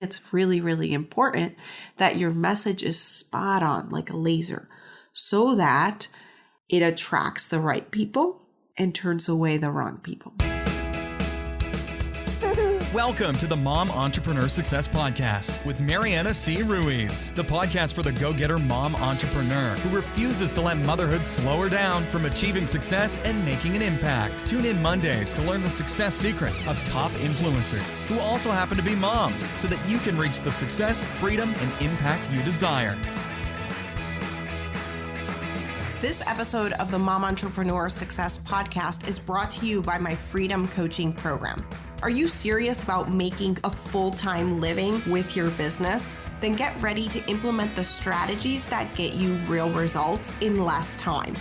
It's really, really important that your message is spot on like a laser so that it attracts the right people and turns away the wrong people. Welcome to the Mom Entrepreneur Success Podcast with Mariana C. Ruiz, the podcast for the go-getter mom entrepreneur who refuses to let motherhood slow her down from achieving success and making an impact. Tune in Mondays to learn the success secrets of top influencers who also happen to be moms so that you can reach the success, freedom, and impact you desire. This episode of the Mom Entrepreneur Success Podcast is brought to you by my Freedom Coaching Program. Are you serious about making a full-time living with your business? Then get ready to implement the strategies that get you real results in less time.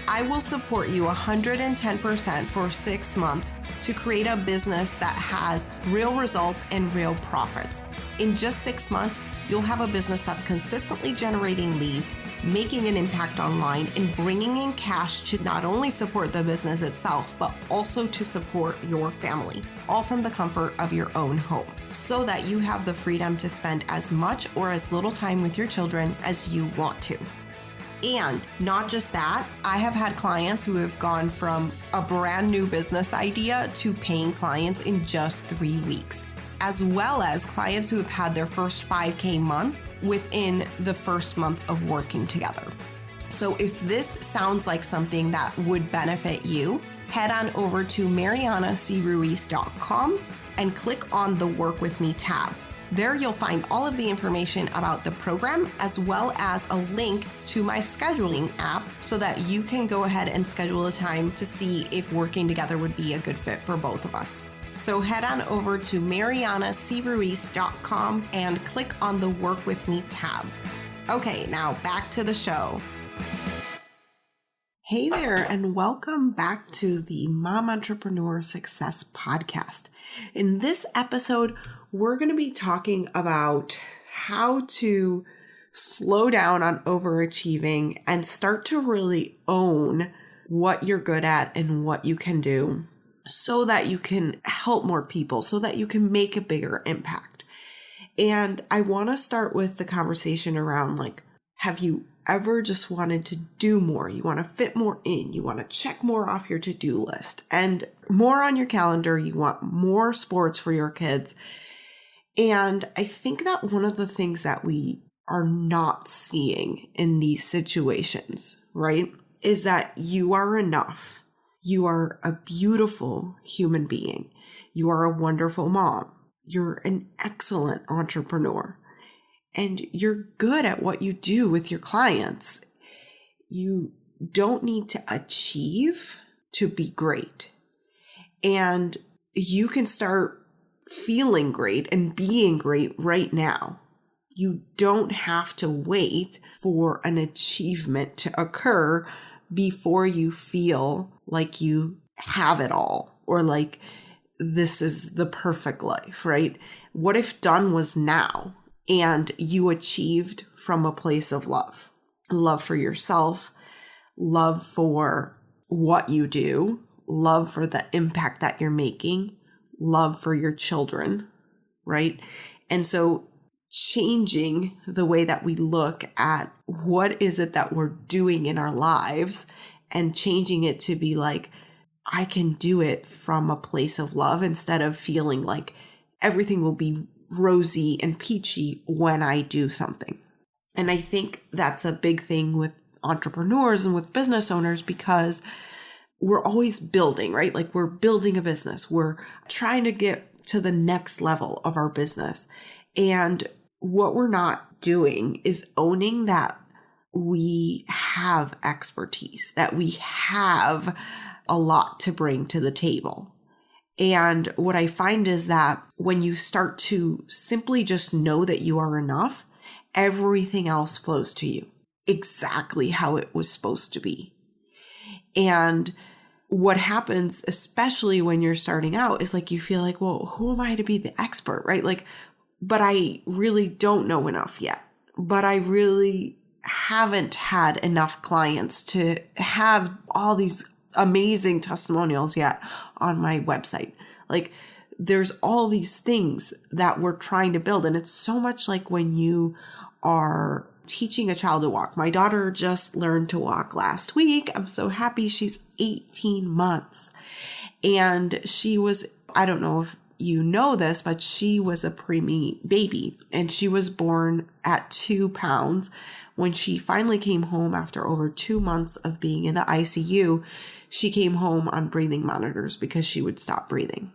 I will support you 110% for 6 months to create a business that has real results and real profits. In just 6 months, you'll have a business that's consistently generating leads, making an impact online, and bringing in cash to not only support the business itself, but also to support your family, all from the comfort of your own home, so that you have the freedom to spend as much or as little time with your children as you want to. And not just that, I have had clients who have gone from a brand new business idea to paying clients in just 3 weeks, as well as clients who have had their first 5K month within the first month of working together. So if this sounds like something that would benefit you, head on over to marianacruiz.com and click on the Work With Me tab. There you'll find all of the information about the program, as well as a link to my scheduling app so that you can go ahead and schedule a time to see if working together would be a good fit for both of us. So head on over to marianacruiz.com and click on the Work With Me tab. Okay, now back to the show. Hey there, and welcome back to the Mom Entrepreneur Success Podcast. In this episode, we're going to be talking about how to slow down on overachieving and start to really own what you're good at and what you can do, so that you can help more people, so that you can make a bigger impact. And I want to start with the conversation around, like, have you ever just wanted to do more? You want to fit more in, you want to check more off your to-do list and more on your calendar, you want more sports for your kids. And I think that one of the things that we are not seeing in these situations, right, is that you are enough. You are a beautiful human being. You are a wonderful mom. You're an excellent entrepreneur. And you're good at what you do with your clients. You don't need to achieve to be great. And you can start feeling great and being great right now. You don't have to wait for an achievement to occur before you feel like you have it all, or like this is the perfect life, right? What if done was now and you achieved from a place of love? Love for yourself, love for what you do, love for the impact that you're making, love for your children, right? And so changing the way that we look at what is it that we're doing in our lives and changing it to be like, I can do it from a place of love, instead of feeling like everything will be rosy and peachy when I do something. And I think that's a big thing with entrepreneurs and with business owners, because we're always building, right? Like, we're building a business. We're trying to get to the next level of our business. And what we're not doing is owning that we have expertise, that we have a lot to bring to the table. And what I find is that when you start to simply just know that you are enough, everything else flows to you exactly how it was supposed to be. And what happens, especially when you're starting out, is like you feel like, well, who am I to be the expert, right? Like, but I really don't know enough yet. But I really haven't had enough clients to have all these amazing testimonials yet on my website. Like, there's all these things that we're trying to build. And it's so much like when you are teaching a child to walk. My daughter just learned to walk last week. I'm so happy. She's 18 months. And she was, I don't know if you know this, but she was a preemie baby, and she was born at 2 pounds. When she finally came home after over 2 months of being in the ICU, she came home on breathing monitors because she would stop breathing.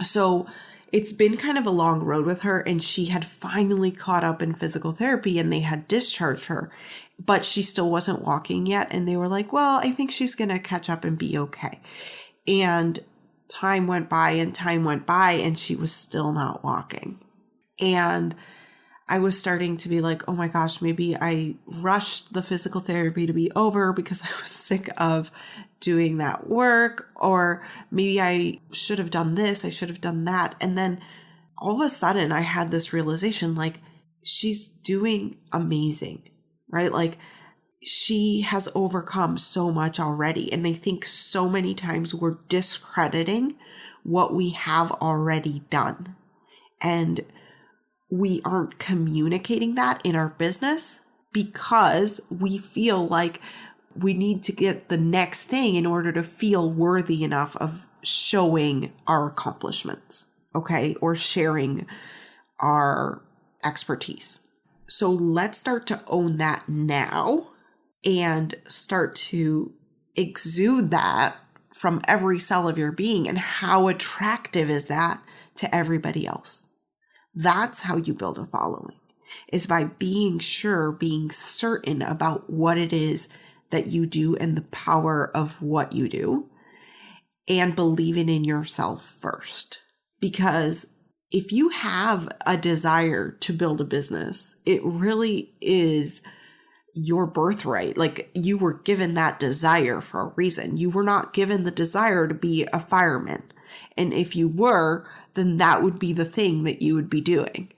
So it's been kind of a long road with her, and she had finally caught up in physical therapy and they had discharged her, but she still wasn't walking yet. And they were like, well, I think she's going to catch up and be okay. And time went by and she was still not walking. And I was starting to be like, oh my gosh, maybe I rushed the physical therapy to be over because I was sick of doing that work, or maybe I should have done this, I should have done that. And then all of a sudden I had this realization, like, she's doing amazing, right? Like, she has overcome so much already. And I think so many times we're discrediting what we have already done. And we aren't communicating that in our business because we feel like we need to get the next thing in order to feel worthy enough of showing our accomplishments, okay? Or sharing our expertise. So let's start to own that now and start to exude that from every cell of your being. And how attractive is that to everybody else? That's how you build a following, is by being sure, being certain about what it is that you do and the power of what you do, and believing in yourself first. Because if you have a desire to build a business, it really is your birthright. Like, you were given that desire for a reason. You were not given the desire to be a fireman. And if you were, then that would be the thing that you would be doing.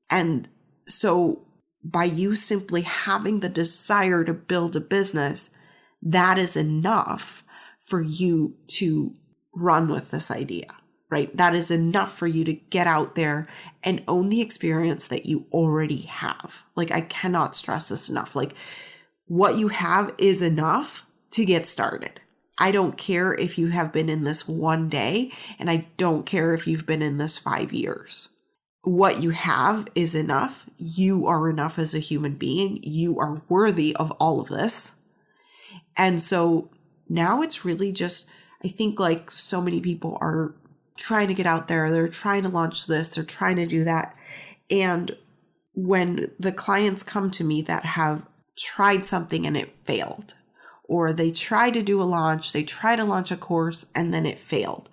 And so by you simply having the desire to build a business, that is enough for you to run with this idea, right? That is enough for you to get out there and own the experience that you already have. Like, I cannot stress this enough. Like, what you have is enough to get started. I don't care if you have been in this one day, and I don't care if you've been in this 5 years. What you have is enough. You are enough as a human being. You are worthy of all of this. And so now it's really just, I think, like, so many people are trying to get out there. They're trying to launch this. They're trying to do that. And when the clients come to me that have tried something and it failed, or they try to do a launch, they try to launch a course and then it failed,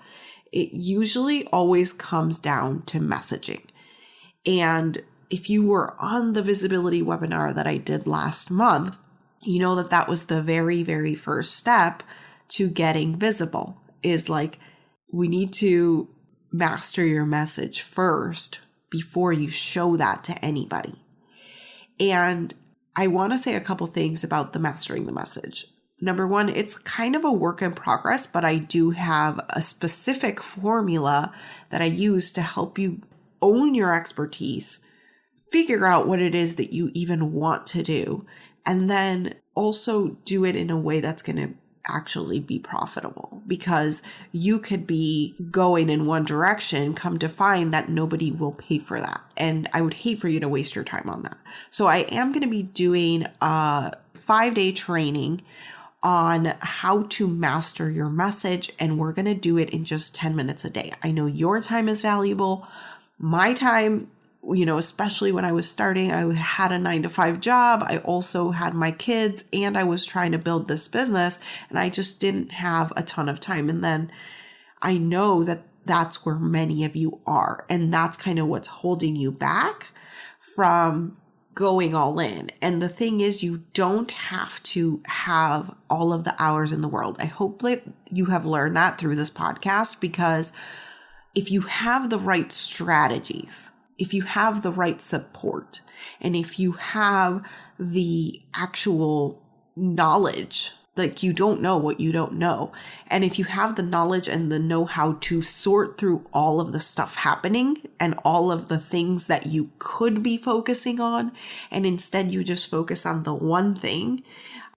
it usually always comes down to messaging. And if you were on the visibility webinar that I did last month, you know that that was the very, very first step to getting visible, is like, we need to master your message first before you show that to anybody. And I want to say a couple things about the mastering the message. Number one, it's kind of a work in progress, but I do have a specific formula that I use to help you own your expertise, figure out what it is that you even want to do, and then also do it in a way that's going to actually be profitable, because you could be going in one direction, come to find that nobody will pay for that. And I would hate for you to waste your time on that. So I am going to be doing a 5-day training on how to master your message. And we're going to do it in just 10 minutes a day. I know your time is valuable. My time, you know, especially when I was starting, I had a 9-to-5 job. I also had my kids and I was trying to build this business and I just didn't have a ton of time. And then I know that that's where many of you are. And that's kind of what's holding you back from going all in. And the thing is, you don't have to have all of the hours in the world. I hope that you have learned that through this podcast, because if you have the right strategies, if you have the right support, and if you have the actual knowledge Like, you don't know what you don't know. And if you have the knowledge and the know-how to sort through all of the stuff happening and all of the things that you could be focusing on, and instead you just focus on the one thing,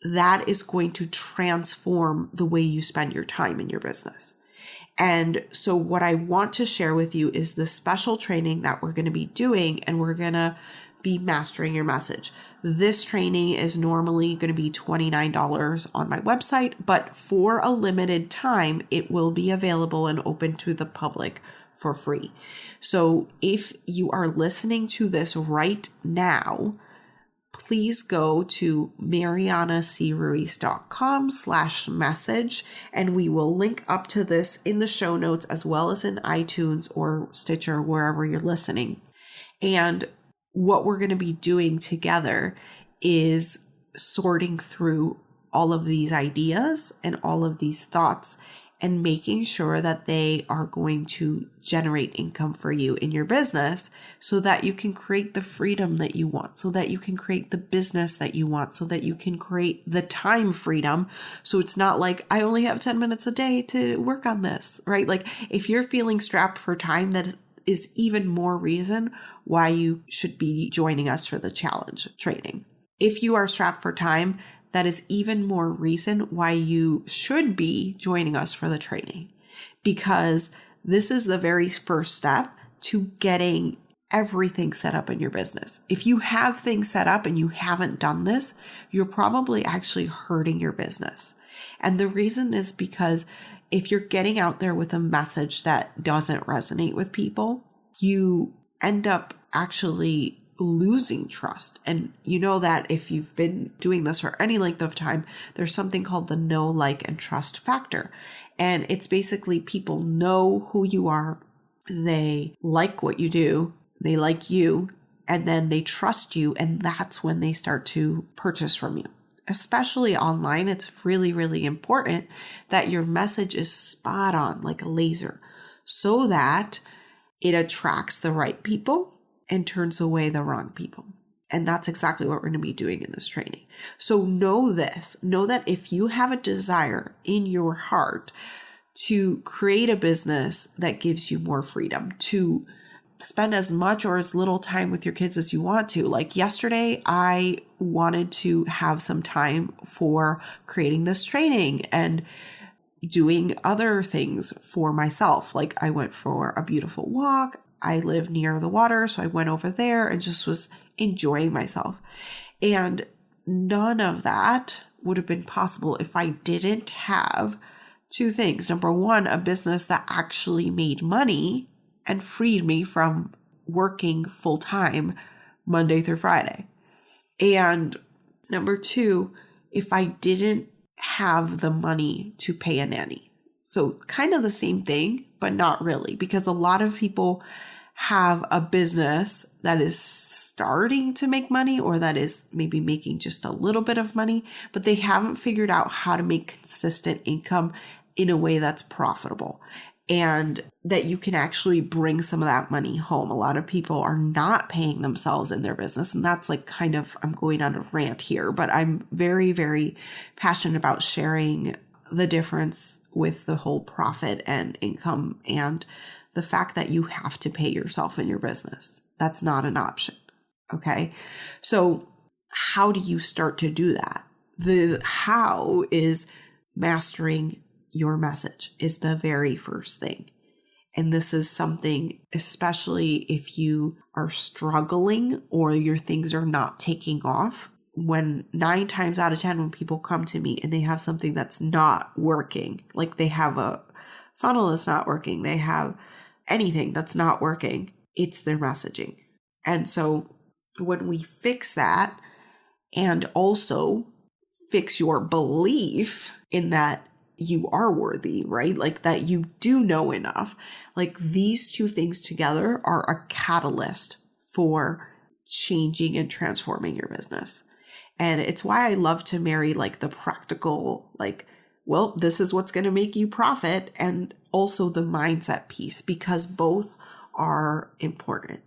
that is going to transform the way you spend your time in your business. And so what I want to share with you is the special training that we're going to be doing, and we're going to be mastering your message. This training is normally going to be $29 on my website, but for a limited time, it will be available and open to the public for free. So if you are listening to this right now, please go to marianacruiz.com/message, and we will link up to this in the show notes as well as in iTunes or Stitcher, wherever you're listening. And what we're going to be doing together is sorting through all of these ideas and all of these thoughts and making sure that they are going to generate income for you in your business so that you can create the freedom that you want, so that you can create the business that you want, so that you can create the time freedom. So it's not like, I only have 10 minutes a day to work on this, right? Like, if you're feeling strapped for time, that is even more reason why you should be joining us for the challenge training. If you are strapped for time, that is even more reason why you should be joining us for the training, because this is the very first step to getting everything set up in your business. If you have things set up and you haven't done this, you're probably actually hurting your business. And the reason is because if you're getting out there with a message that doesn't resonate with people, you end up actually losing trust. And you know that if you've been doing this for any length of time, there's something called the know, like, and trust factor. And it's basically people know who you are, they like what you do, they like you, and then they trust you. And that's when they start to purchase from you. Especially online, it's really, really important that your message is spot on, like a laser, so that it attracts the right people and turns away the wrong people. And that's exactly what we're going to be doing in this training. So know this, know that if you have a desire in your heart to create a business that gives you more freedom, to spend as much or as little time with your kids as you want to. Like yesterday, I wanted to have some time for creating this training and doing other things for myself. Like, I went for a beautiful walk. I live near the water, so I went over there and just was enjoying myself. And none of that would have been possible if I didn't have two things. Number one, a business that actually made money and freed me from working full time Monday through Friday. And number two, if I didn't have the money to pay a nanny. So kind of the same thing, but not really, because a lot of people have a business that is starting to make money, or that is maybe making just a little bit of money, but they haven't figured out how to make consistent income in a way that's profitable and that you can actually bring some of that money home. A lot of people are not paying themselves in their business. And that's like kind of, I'm going on a rant here, but I'm very, very passionate about sharing the difference with the whole profit and income and the fact that you have to pay yourself in your business. That's not an option. Okay. So how do you start to do that? The how is mastering your message is the very first thing. And this is something, especially if you are struggling or your things are not taking off, when 9 times out of 10, when people come to me and they have something that's not working, like they have a funnel that's not working, they have anything that's not working, it's their messaging. And so when we fix that and also fix your belief in that you are worthy, right? Like that you do know enough. Like these two things together are a catalyst for changing and transforming your business. And it's why I love to marry like the practical, like, well, this is what's going to make you profit, and also the mindset piece, because both are important.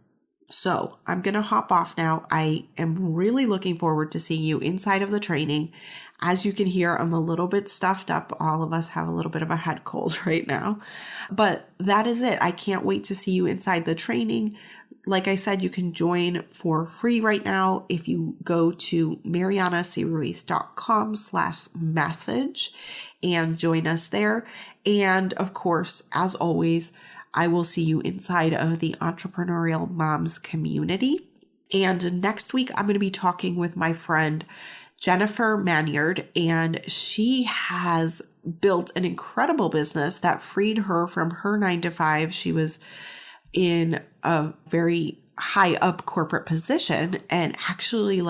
So I'm going to hop off now. I am really looking forward to seeing you inside of the training. As you can hear, I'm a little bit stuffed up. All of us have a little bit of a head cold right now. But that is it. I can't wait to see you inside the training. Like I said, you can join for free right now if you go to marianacruiz.com/message and join us there. And of course, as always, I will see you inside of the Entrepreneurial Moms community. And next week, I'm going to be talking with my friend Jennifer Manyard, and she has built an incredible business that freed her from her 9-to-5. She was in a very high up corporate position and actually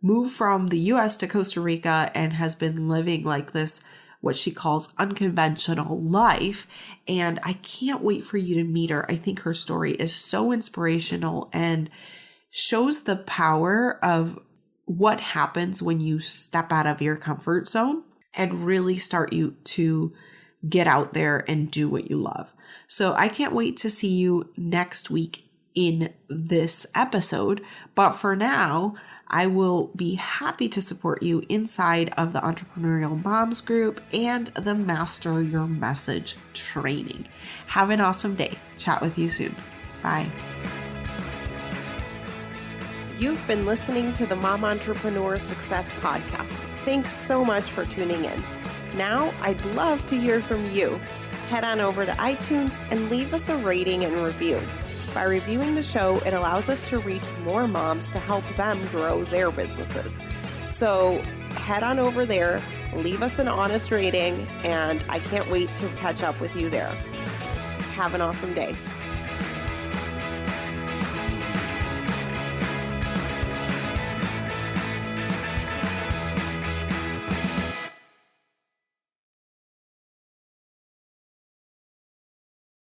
moved from the US to Costa Rica and has been living this, what she calls unconventional life. And I can't wait for you to meet her. I think her story is so inspirational and shows the power of what happens when you step out of your comfort zone and really start you to get out there and do what you love. So I can't wait to see you next week in this episode. But for now, I will be happy to support you inside of the Entrepreneurial Moms group and the Master Your Message training. Have an awesome day. Chat with you soon. Bye. You've been listening to the Mom Entrepreneur Success Podcast. Thanks so much for tuning in. Now, I'd love to hear from you. Head on over to iTunes and leave us a rating and review. By reviewing the show, it allows us to reach more moms to help them grow their businesses. So head on over there, leave us an honest rating, and I can't wait to catch up with you there. Have an awesome day.